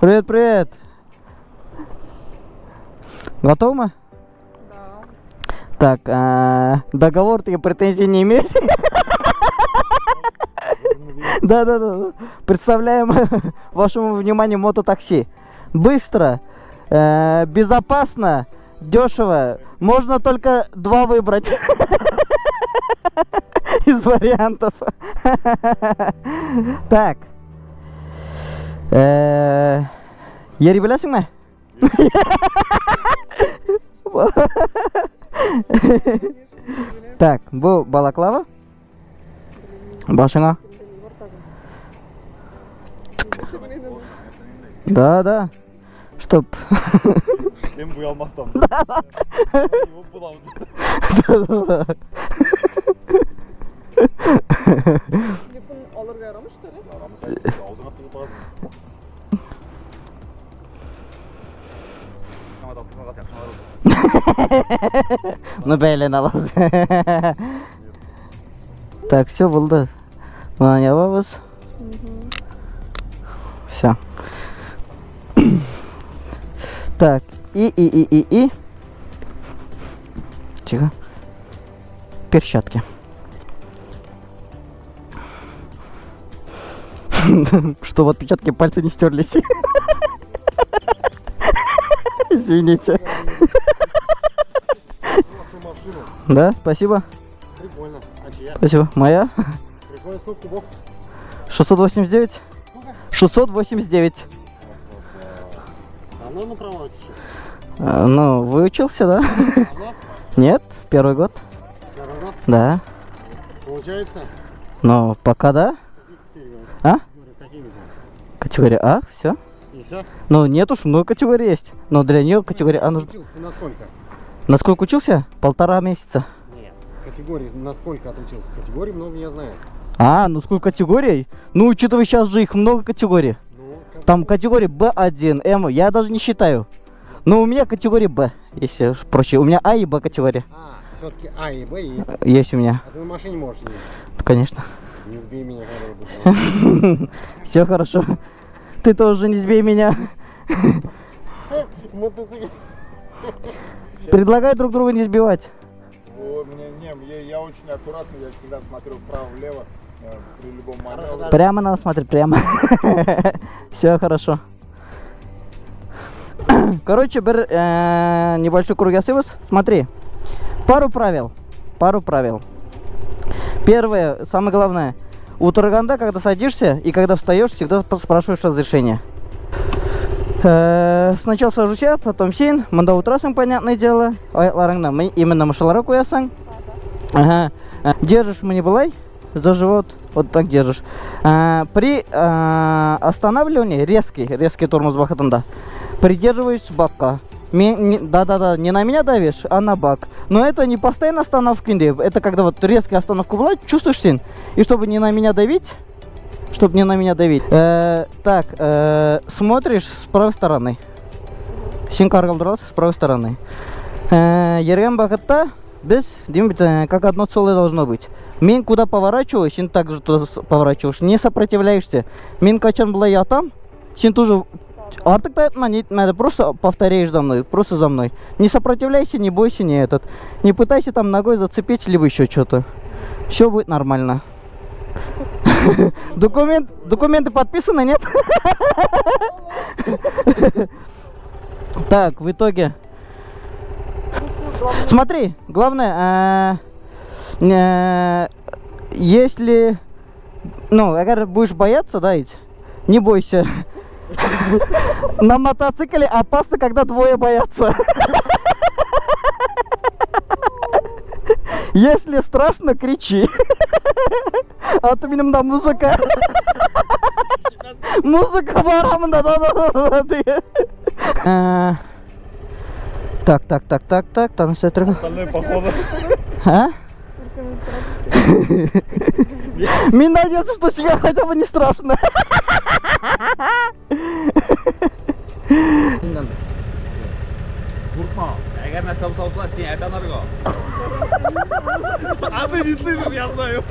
Привет, привет. Готов мы? Да. Так, договор, ты претензий не имеешь? Да. Представляем вашему вниманию мототакси. Быстро, безопасно, дешево. Можно только два выбрать из вариантов. Так. Ери білесің ме? Так, бұл балаклава. Башыңа. Да. Чтоб. Сен бұй алмастам. Телефон алырга ярамыш та эле. Аузыңа тығып аласың. Ну, бәйлен аласыз. Так, все болды. Мынаны ябабыз. Все. Так, и. Тихо. Перчатки. Что, вот отпечатки пальцы не стерлись. Извините. Да, спасибо. Прикольно. А чья? Спасибо. Моя? Прикольно, сколько кубов? 689. 689. Давно на права учишь? Ну, выучился, да? Давно? Нет, первый год. Первый год? Да. Получается? Но пока да. Какие категории? А? Какие видео? Категория А, все. И все? Ну, нет уж, много категорий есть. Но для нее категория А нужна. Учился ты на сколько? Насколько учился? 1,5 месяца. Нет. Категории на сколько отучился? Категорий много я знаю. А, ну сколько категорий? Ну, учитывая сейчас же их много категорий. Ну, Там категории Б1, М, я даже не считаю. Но у меня категория Б, если уж проще. У меня А и Б категория. А, все-таки А и Б есть. Есть у меня, А ты на машине можешь ездить? конечно. Не сбей меня, когда я буду. Все хорошо. Ты тоже не сбей меня. Мотоцикл. Предлагай друг друга не сбивать. Я очень аккуратный, я всегда смотрю вправо-влево при любом маневре. Прямо надо смотреть, прямо. Все хорошо. Короче, небольшой круг ясывыз. Смотри. Пару правил. Первое, самое главное. У Турганда, когда садишься и когда встаешь, всегда спрашиваешь разрешение. Сначала сажусь я, потом син. Мында утрасың, понятное дело. Аякларыңны именно машалара куясың. Ага. Держишь манипулай за живот. Вот так держишь. При останавливании резкий тормоз бақытында. Придерживаешь бака. Да, не на меня давишь, а на бак. Но это не постоянно остановки, это когда вот резкая остановка была, чувствуешь син? И чтобы не на меня давить, так, смотришь с правой стороны. Син каргалдыралсың с правой стороны. Ерген бақытта без, как одно целое должно быть. Мен куда поворачиваю, син также туда поворачиваешь, не сопротивляешься. Мен качан была я там, син тоже артык та надо, просто повторяешь за мной, просто за мной. Не сопротивляйся, не бойся, не пытайся там ногой зацепить, либо еще что-то. Все будет нормально. Документы подписаны, нет? Так, в итоге. Смотри, главное, если, если будешь бояться, да, не бойся. На мотоцикле опасно, когда двое боятся. Если страшно, кричи. А то минимум музыка. Музыка барамында, да. Так, таныстай тұрғы. Остальное походу. А? Мне надеется, что сейчас хотя бы не страшно. Куртма. Эгер на сам салса, сен айта нарго. А ты не слышишь, я знаю.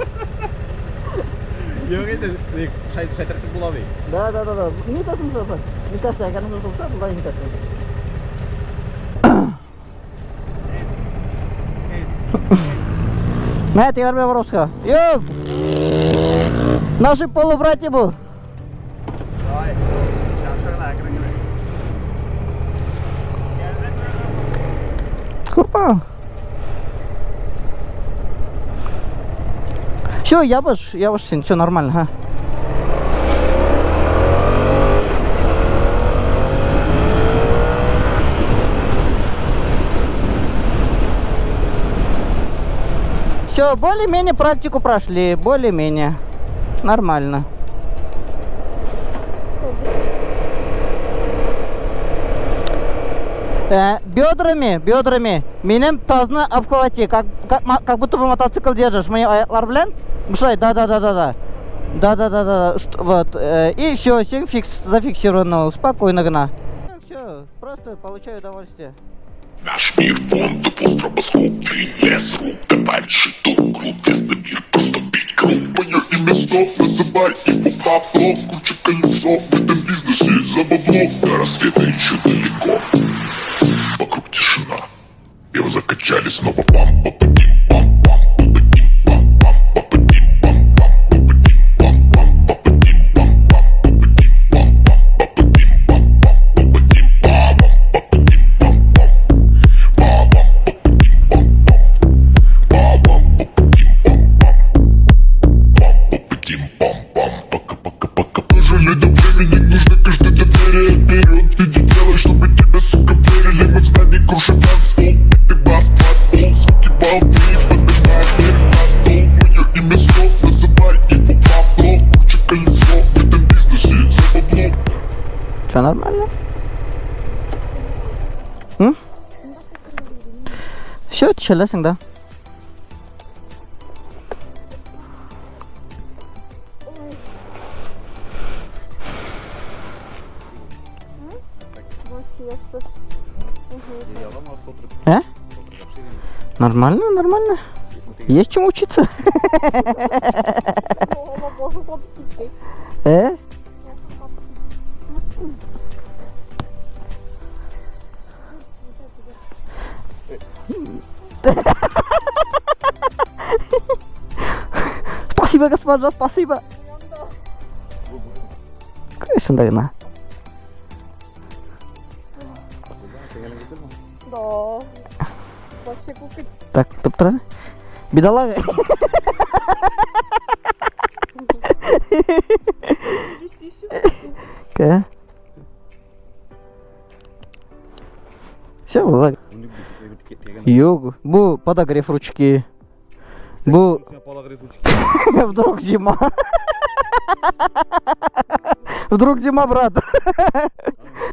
Yok itu saya terkena bola be. Да. Нитасын жаса. Нитасы әгәрін жаса, бұлай нитасы. Мә, тегер бе Воровска? Yok! Наши полубратья бұл. Ой, жақшығына кіріңі. Курпа. Все, ябыш сен, все нормально, ха. Все, более-менее практику прошли, более-менее. Нормально. Бедрами. Менем тазны обхвати, как будто бы мотоцикл держишь. Мне аяклар белән. Мушай, да. Вот. И все, сен зафиксировано, спокойно гна. Все, просто получаю удовольствие. Наш мир фондов, стробоскоп, лес рук, товарищи, тут круг, тесный мир, просто бить круг. Мое имя снов, называй его Павлов, круче колесо, в этом бизнесе за бабло. До рассвета еще далеко, вокруг тишина, его закачали снова пам, попадим, пам, пам, попадим, пам, пам, попадим, пам, пам, попадим, пам, пам, попадим, пам, пам, попадим, пам, пам, попадим, пам, пам, попадим, пам, пам, попадим, пам, пам. Жили до времени, нужно каждый доверие вперед. Иди делай, чтобы тебя, сука, верили. Мы в здании крушим танцпол, ты бас, пол, звуки балды, поднимай вверх на стол. Мое имя снов, называй его Павло, круче колесо, в этом бизнесе за бабло. Все нормально? Все, тишелесің, да? Нормально. Есть чему учиться. Спасибо, госпожа, спасибо. Шындайына. Да. Вообще купить. Так, топтыра. Бедолага. Все, было. Йогу. Бу подогрев ручки. Бу вдруг зима. Вдруг зима, брат.